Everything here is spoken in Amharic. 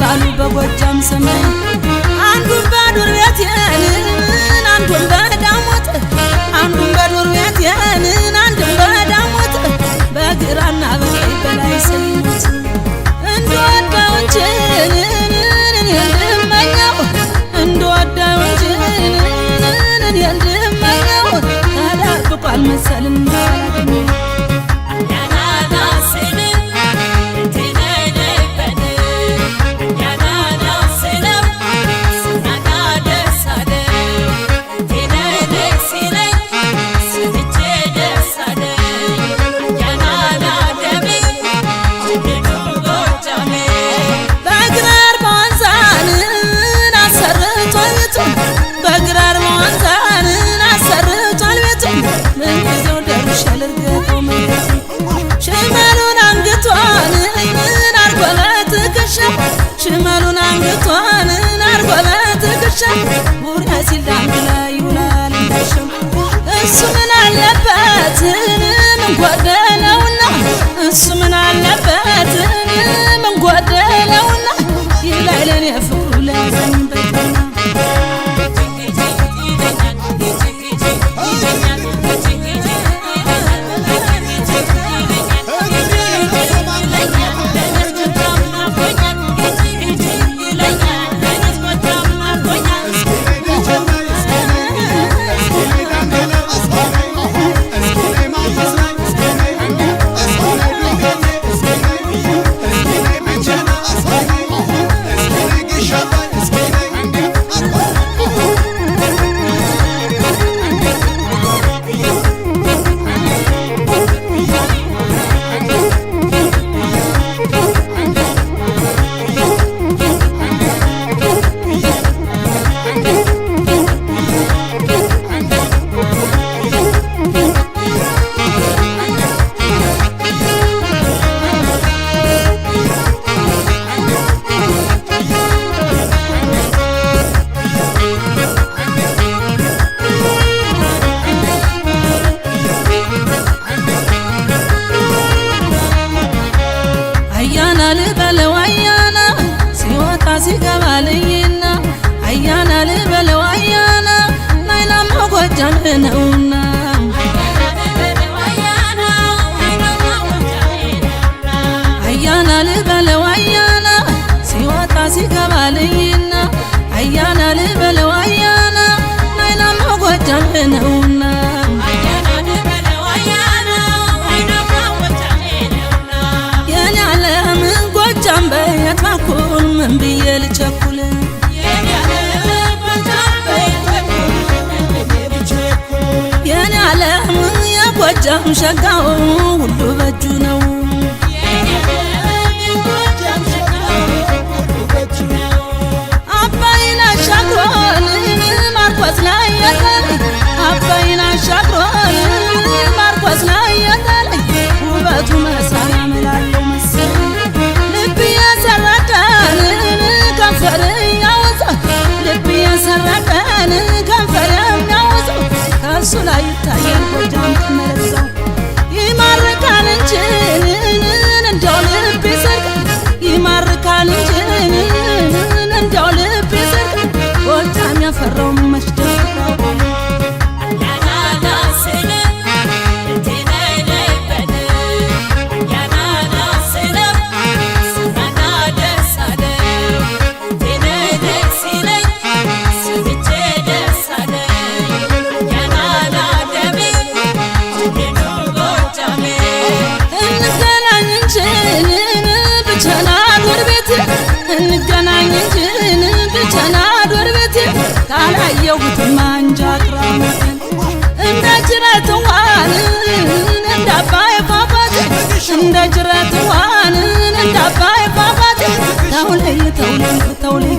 ተባሉ በጎጃም ሰማይ አንዱን በዱር ቤት አንዱን በዳሞት አንዱን በዱር ቤት አንዱን በዳሞት በግራና በቀኝ በላይ ሰይሞት እንደወዳው እንጂ እንደማኛው እንደወዳው እንጂ እንደማኛው ታዳርቋል መሰልን ሽመሉን አንገቷን አርጎበት ክሻ ቡራ ሲል ዳንግ ላይ ይውላል እንደሸም እሱ ምን አለበት ምን ጎደለውና እሱ ምን አለበት ምን ጎደለውና ይላል ለኔ ፍቅሩ ለዘኝበትና ልበለው አያና ሲወጣ ሲገባልኝና አያና ልበለው አያና ናይናማ ጎጃም ነውና አያና ልበለው አያና ሲወጣ ሲገባልኝና አያና ልበለው አያና ናይናማ ጎጃም ነውና በየት በኩል ምን ብዬ ልቸኩል የኔ ዓለም የጎጃም ሸጋው ሁሉ በእጁ ነው አባይን አሻግሮን ማርቆስ ላይ የጣለኝ አባይን አሻግሮን ማርቆስ ላይ የጣለኝ ውበቱ መሳይ አመላለው መሰለኝ ከንፈር ያወጣ ልብ የሰረቀን ከንፈር የሚያወጣ ከእሱ ላይ ይታያል ጎጃም ተመለሰው ይማርካል እንጂ እንደው ልብ ይሰርቅ ይማርካል እንጂ እንደው ልብ ይሰርቅ ጎጃም ያፈራው መስደፍራው እንገናኝ እንጂ ብቻና ዶር ቤት ካላየሁት ማንጃራም እንደ ጅረት ዋን እንደ አባይ ፏፏቴ እንደ ጅረት ዋን እንደ አባይ ፏፏቴ ተውለይ